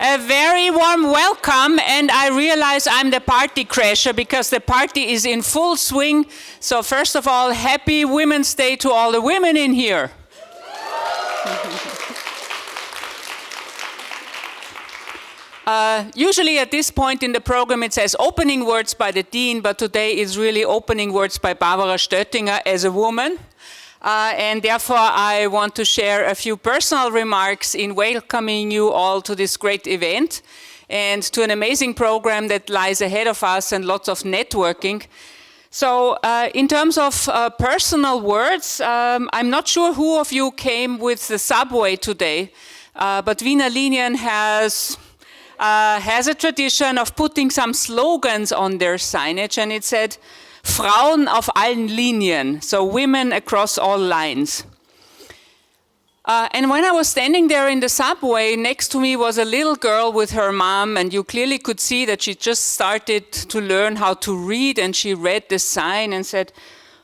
A very warm welcome, and I realize I'm the party crasher because the party is in full swing. So first of all, happy Women's Day to all the women in here. Usually at this point in the program it says opening words by the Dean, but today is really opening words by Barbara Stöttinger as a woman. And therefore I want to share a few personal remarks in welcoming you all to this great event and to an amazing program that lies ahead of us and lots of networking. So in terms of personal words, I'm not sure who of you came with the subway today, but Wiener Linien has a tradition of putting some slogans on their signage, and it said, Frauen auf allen Linien, so women across all lines. And when I was standing there in the subway, next to me was a little girl with her mom, and you clearly could see that she just started to learn how to read, and she read the sign and said,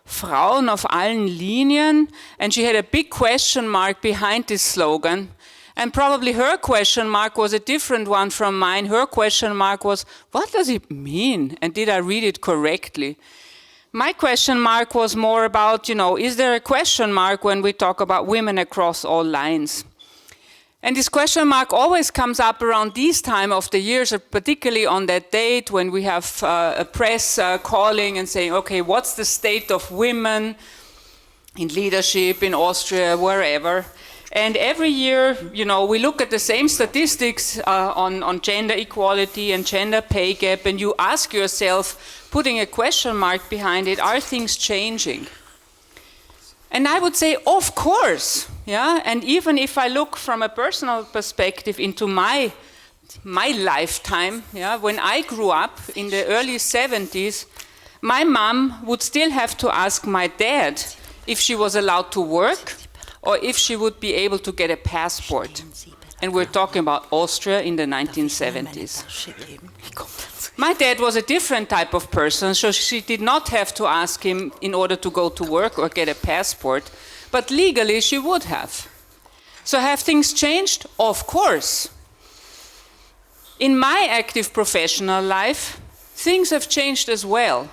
Frauen auf allen Linien, and she had a big question mark behind this slogan. And probably her question mark was a different one from mine. Her question mark was, what does it mean? And did I read it correctly? My question mark was more about, is there a question mark when we talk about women across all lines? And this question mark always comes up around this time of the year, particularly on that date when we have a press calling and saying, okay, what's the state of women in leadership in Austria, wherever? And every year, we look at the same statistics on gender equality and gender pay gap, and you ask yourself, putting a question mark behind it, are things changing? And I would say, of course, yeah. And even if I look from a personal perspective into my lifetime, yeah, when I grew up in the early 70s, my mom would still have to ask my dad if she was allowed to work, or if she would be able to get a passport. And we're talking about Austria in the 1970s. My dad was a different type of person, so she did not have to ask him in order to go to work or get a passport, but legally she would have. So have things changed? Of course. In my active professional life, things have changed as well.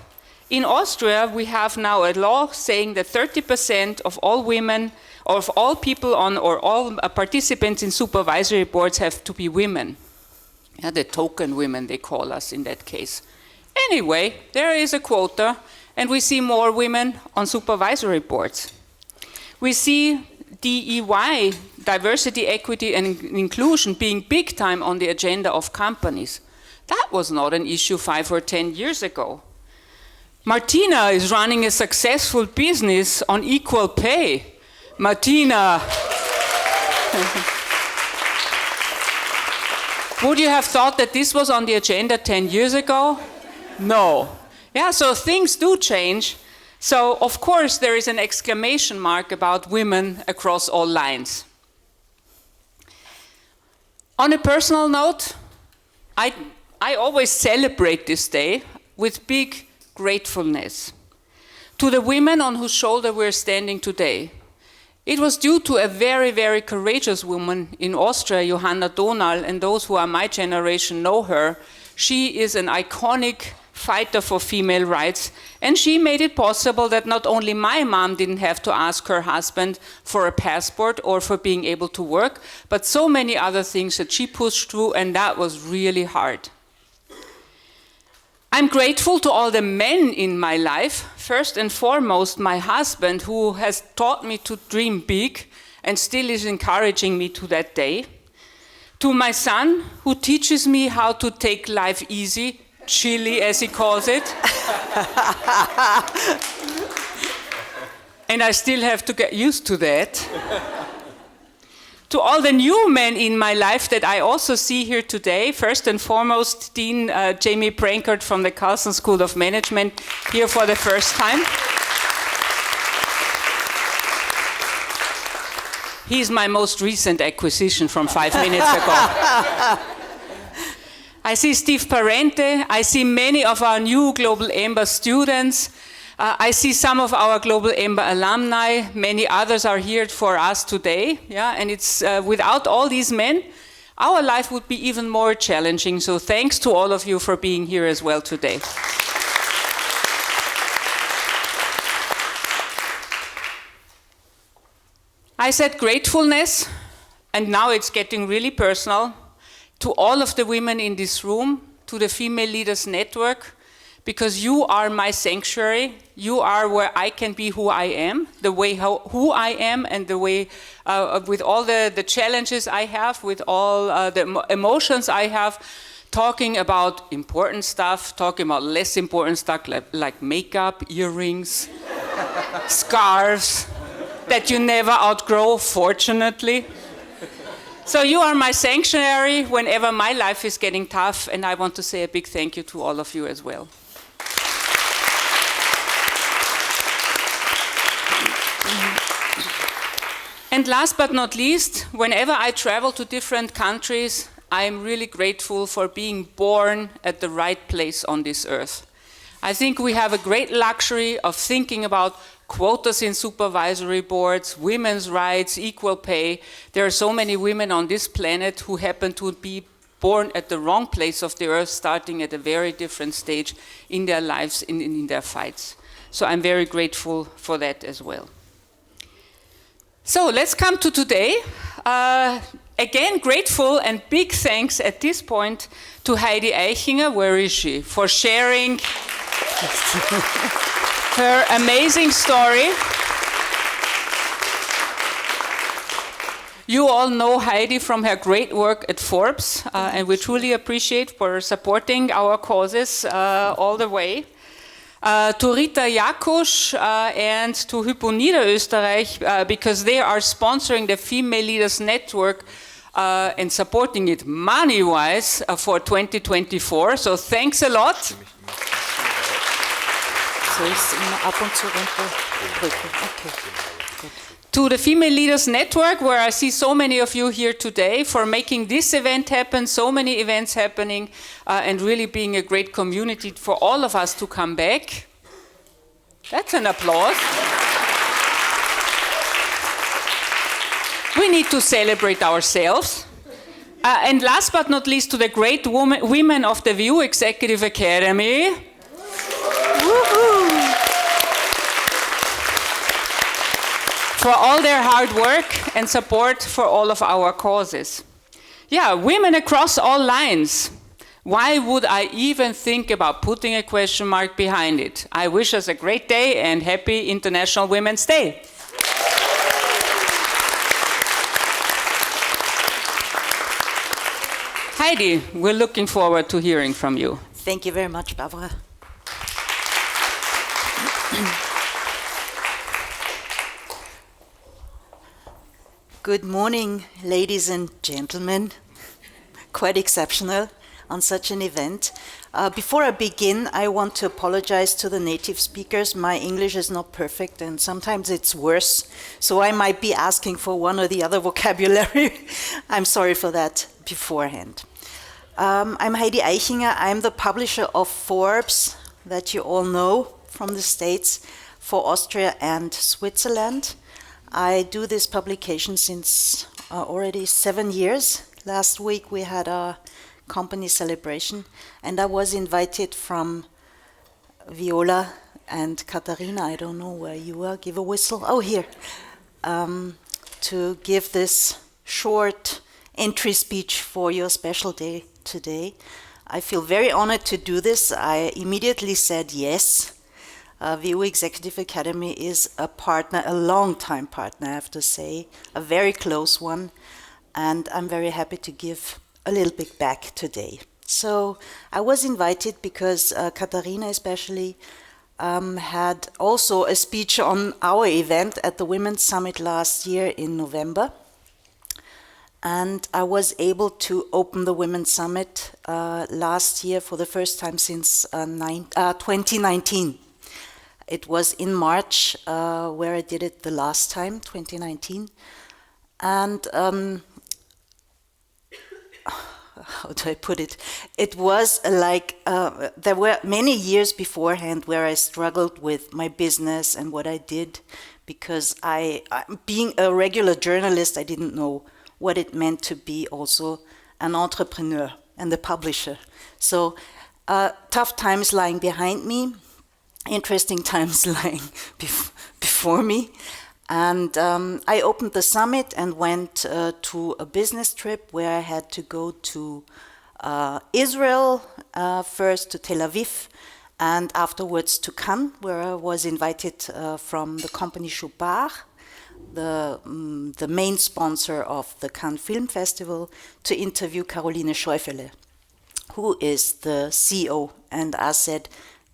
In Austria, we have now a law saying that 30% of all women or of all people on or all participants in supervisory boards have to be women. Yeah, the token women, they call us in that case. Anyway, there is a quota, and we see more women on supervisory boards. We see DEI, diversity, equity, and inclusion, being big time on the agenda of companies. That was not an issue 5 or 10 years ago. Martina is running a successful business on equal pay. Martina. Would you have thought that this was on the agenda 10 years ago? No. Yeah, so things do change. So, of course, there is an exclamation mark about women across all lines. On a personal note, I always celebrate this day with big gratefulness to the women on whose shoulder we're standing today. It was due to a very, very courageous woman in Austria, Johanna Donal, and those who are my generation know her. She is an iconic fighter for female rights, and she made it possible that not only my mom didn't have to ask her husband for a passport or for being able to work, but so many other things that she pushed through, and that was really hard. I'm grateful to all the men in my life, first and foremost my husband, who has taught me to dream big and still is encouraging me to that day. To my son, who teaches me how to take life easy, chilly as he calls it. And I still have to get used to that. To all the new men in my life that I also see here today, first and foremost, Dean Jamie Prankert from the Carlson School of Management, here for the first time. He's my most recent acquisition from 5 minutes ago. I see Steve Parente, I see many of our new Global EMBA students, I see some of our Global EMBA alumni, many others are here for us today, yeah, and it's without all these men, our life would be even more challenging. So thanks to all of you for being here as well today. I said gratefulness, and now it's getting really personal, to all of the women in this room, to the Female Leaders Network, because you are my sanctuary. You are where I can be who I am, the way who I am, and the way with all the challenges I have, with all the emotions I have, talking about important stuff, talking about less important stuff like makeup, earrings, scarves, that you never outgrow, fortunately. So you are my sanctuary whenever my life is getting tough, and I want to say a big thank you to all of you as well. And last but not least, whenever I travel to different countries, I am really grateful for being born at the right place on this earth. I think we have a great luxury of thinking about quotas in supervisory boards, women's rights, equal pay. There are so many women on this planet who happen to be born at the wrong place of the earth, starting at a very different stage in their lives, in their fights. So I'm very grateful for that as well. So let's come to today. Again, grateful and big thanks at this point to Heidi Aichinger, where is she, for sharing her amazing story. You all know Heidi from her great work at Forbes, and we truly appreciate for supporting our causes all the way. To Rita Jakusch and to Hypo Niederösterreich, because they are sponsoring the Female Leaders Network and supporting it money-wise for 2024. So thanks a lot. To the Female Leaders Network, where I see so many of you here today, for making this event happen, so many events happening, and really being a great community for all of us to come back. That's an applause. We need to celebrate ourselves. And last but not least, to the great women of the VIU Executive Academy. Woohoo! For all their hard work and support for all of our causes. Yeah, women across all lines. Why would I even think about putting a question mark behind it? I wish us a great day and happy International Women's Day. Heidi, we're looking forward to hearing from you. Thank you very much, Barbara. Good morning, ladies and gentlemen. Quite exceptional on such an event. Before I begin, I want to apologize to the native speakers. My English is not perfect and sometimes it's worse, so I might be asking for one or the other vocabulary. I'm sorry for that beforehand. I'm Heidi Aichinger. I'm the publisher of Forbes, that you all know from the States, for Austria and Switzerland. I do this publication since already 7 years. Last week we had a company celebration and I was invited from Viola and Katharina, I don't know where you are, give a whistle, oh here, to give this short entry speech for your special day today. I feel very honored to do this. I immediately said yes. VU Executive Academy is a partner, a long-time partner, I have to say, a very close one, and I'm very happy to give a little bit back today. So I was invited because Katharina especially had also a speech on our event at the Women's Summit last year in November, and I was able to open the Women's Summit last year for the first time since 2019. It was in March where I did it the last time, 2019. And how do I put it? It was like, there were many years beforehand where I struggled with my business and what I did, because being a regular journalist, I didn't know what it meant to be also an entrepreneur and a publisher. So tough times lying behind me, interesting times lying before me. And I opened the summit and went to a business trip where I had to go to Israel, first to Tel Aviv, and afterwards to Cannes, where I was invited from the company Chopard, the main sponsor of the Cannes Film Festival, to interview Caroline Schäufele, who is the CEO. And I said,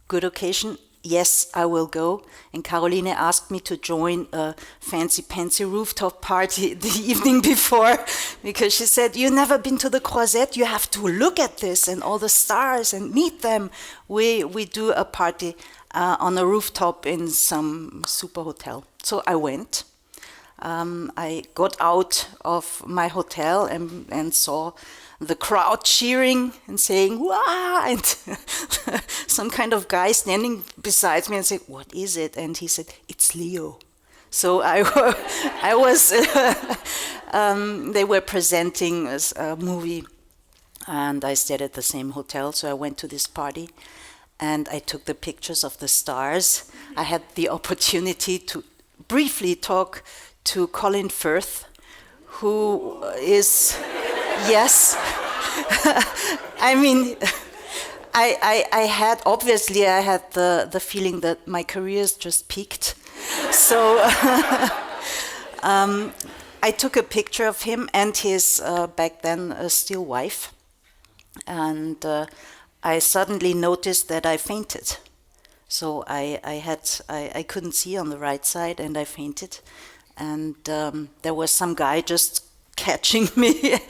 good occasion, yes, I will go. And Caroline asked me to join a fancy-pantsy rooftop party the evening before, because she said, you've never been to the Croisette, you have to look at this and all the stars and meet them. We do a party on a rooftop in some super hotel. So I went. I got out of my hotel and saw the crowd cheering and saying, "Wah!" and some kind of guy standing beside me and said, "What is it?" And he said, "It's Leo." So I was, they were presenting a movie, and I stayed at the same hotel, so I went to this party, and I took the pictures of the stars. I had the opportunity to briefly talk to Colin Firth, who is... Yes, I mean, I had the feeling that my career's just peaked. So I took a picture of him and his back then still wife, and I suddenly noticed that I fainted. So I couldn't see on the right side, and I fainted, and there was some guy just catching me.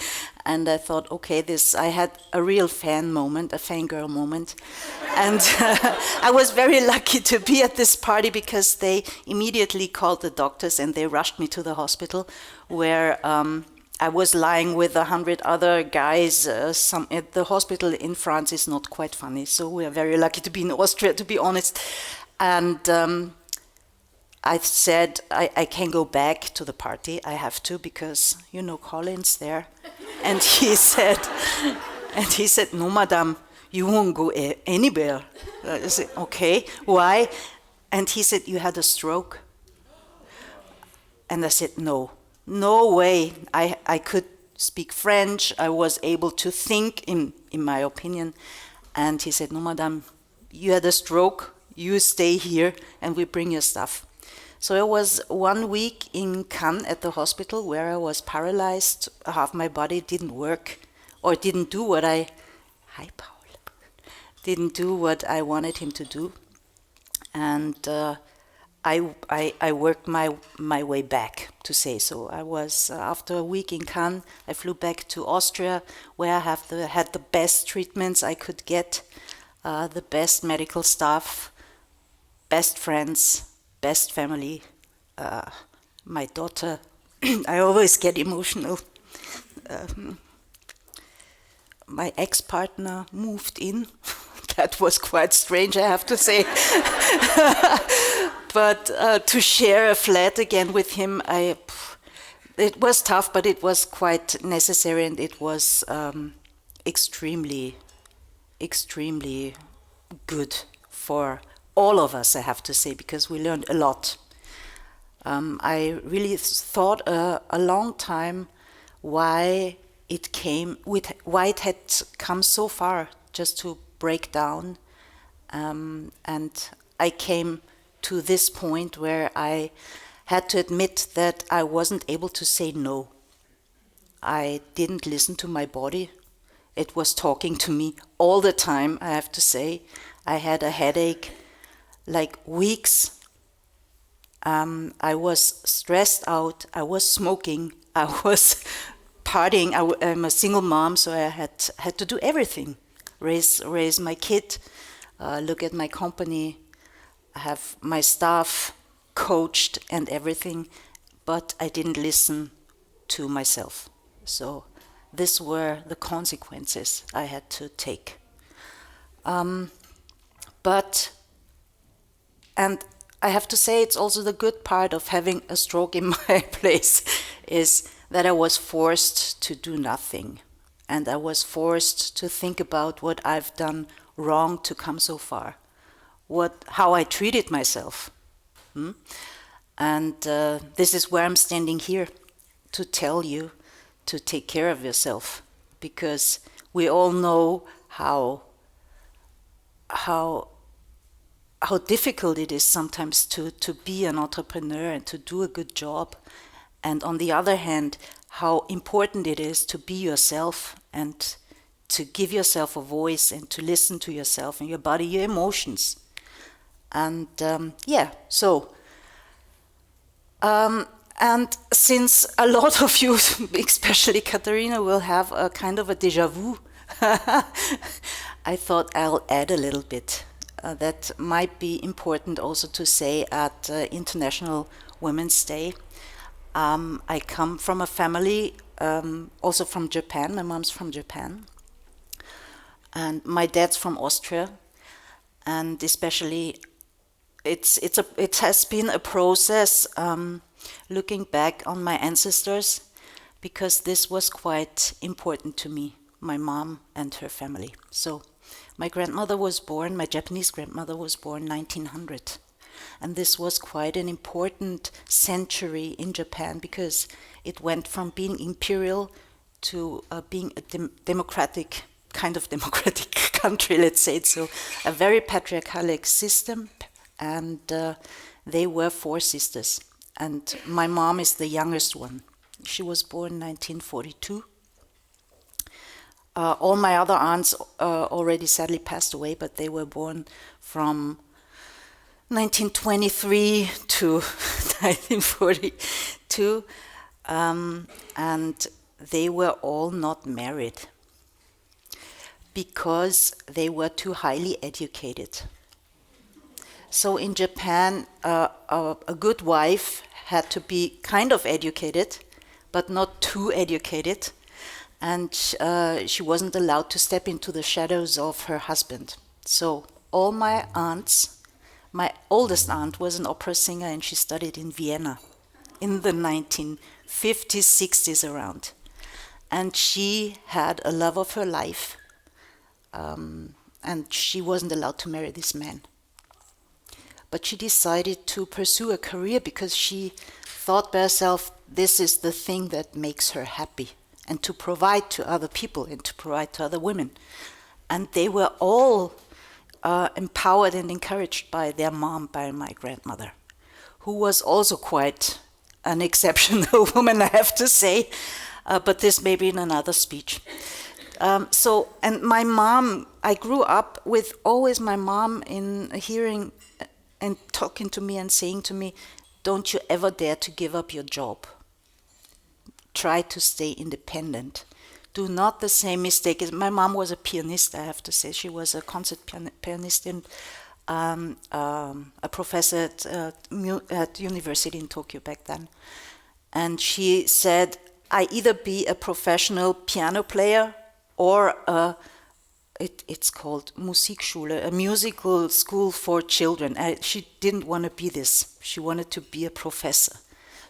And I thought, okay, I had a real fan moment, a fangirl moment. And I was very lucky to be at this party, because they immediately called the doctors and they rushed me to the hospital, where I was lying with 100 other guys. The hospital in France is not quite funny, so we are very lucky to be in Austria, to be honest. And I said, I can go back to the party, I have to, because, Colin's there. And he said, no, madame, you won't go anywhere. I said, okay, why? And he said, you had a stroke. And I said, no way. I could speak French, I was able to think, in my opinion. And he said, no, madame, you had a stroke, you stay here and we bring your stuff. So I was 1 week in Cannes at the hospital, where I was paralyzed. Half my body didn't work, or didn't do what didn't do what I wanted him to do. And I worked my way back, to say so. I was, after a week in Cannes, I flew back to Austria, where I had the best treatments I could get, the best medical staff, best friends, best family, my daughter. I always get emotional. My ex-partner moved in. That was quite strange, I have to say. But to share a flat again with him, it was tough, but it was quite necessary, and it was extremely, extremely good for all of us, I have to say, because we learned a lot. I really thought a long time why it had come so far just to break down. And I came to this point where I had to admit that I wasn't able to say no. I didn't listen to my body. It was talking to me all the time, I have to say. I had a headache like weeks. I was stressed out, I was smoking, I was partying. I'm a single mom, so I had to do everything. Raise my kid, look at my company, have my staff coached and everything, but I didn't listen to myself. So these were the consequences I had to take. And I have to say, it's also the good part of having a stroke in my place, is that I was forced to do nothing. and I was forced to think about what I've done wrong to come so far, how I treated myself. And this is where I'm standing here, to tell you to take care of yourself, because we all know how difficult it is sometimes to be an entrepreneur and to do a good job. And on the other hand, how important it is to be yourself and to give yourself a voice and to listen to yourself and your body, your emotions. And and since a lot of you, especially Katharina, will have a kind of a déjà vu, I thought I'll add a little bit. That might be important also to say at International Women's Day. I come from a family, also from Japan. My mom's from Japan. And my dad's from Austria. And especially, it has been a process looking back on my ancestors, because this was quite important to me, my mom and her family. So my grandmother was born, my Japanese grandmother was born 1900. And this was quite an important century in Japan, because it went from being imperial to being a democratic country, let's say it so, a very patriarchal system. And they were 4 sisters. And my mom is the youngest one. She was born in 1942. All my other aunts already sadly passed away, but they were born from 1923 to 1942. And they were all not married because they were too highly educated. So in Japan, a good wife had to be kind of educated, but not too educated. And she wasn't allowed to step into the shadows of her husband. So all my aunts, my oldest aunt was an opera singer, and she studied in Vienna in the 1950s, 60s around. And she had a love of her life, and she wasn't allowed to marry this man. But she decided to pursue a career because she thought by herself, this is the thing that makes her happy, and to provide to other people and to provide to other women. And they were all empowered and encouraged by their mom, by my grandmother, who was also quite an exceptional woman, I have to say, but this may be in another speech. And my mom, I grew up with always my mom in hearing and talking to me and saying to me, don't you ever dare to give up your job. Try to stay independent. Do not the same mistake as my mom was a pianist, I have to say. She was a concert pianist and a professor at university in Tokyo back then. And she said, I either be a professional piano player or it's called Musikschule, a musical school for children. She didn't want to be this. She wanted to be a professor.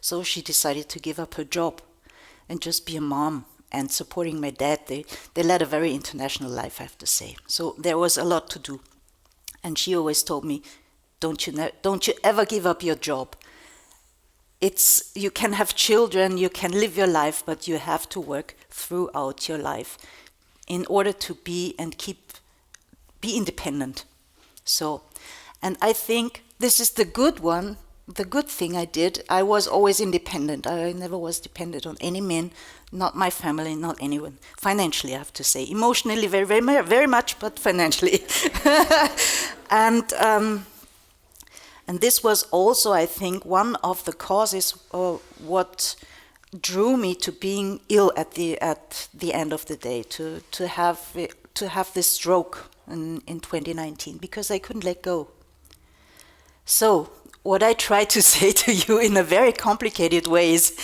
So she decided to give up her job and just be a mom and supporting my dad. They led a very international life, I have to say. So there was a lot to do. And she always told me, don't you ever give up your job. You can have children, you can live your life, but you have to work throughout your life in order to be independent. So, and I think this is the good one, the good thing I did. I was always independent. I never was dependent on any man, not my family, not anyone. Financially, I have to say. Emotionally, very, very, very much, but financially. And this was also, I think, one of the causes what drew me to being ill at the end of the day, to have this stroke in 2019, because I couldn't let go. So what I try to say to you in a very complicated way is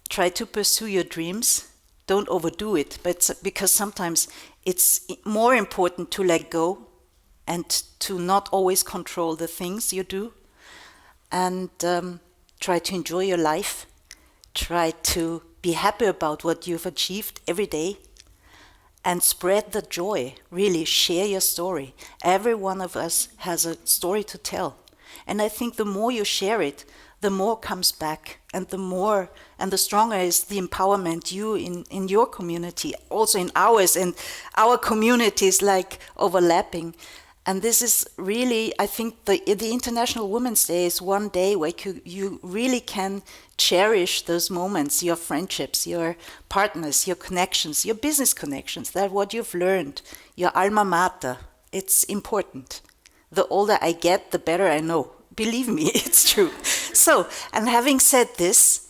try to pursue your dreams. Don't overdo it, but because sometimes it's more important to let go and to not always control the things you do, and try to enjoy your life. try to be happy about what you've achieved every day, and spread the joy. Really share your story. Every one of us has a story to tell. And I think the more you share it, the more comes back, and the more and the stronger is the empowerment you in your community, also in ours, and our communities like overlapping. And this is really, I think the International Women's Day is one day where you really can cherish those moments, your friendships, your partners, your connections, your business connections, that what you've learned, your alma mater. It's important. The older I get, the better I know. Believe me, it's true. So, and having said this,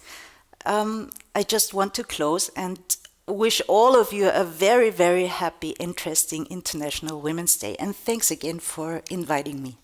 I just want to close and wish all of you a very, very happy, interesting International Women's Day. And thanks again for inviting me.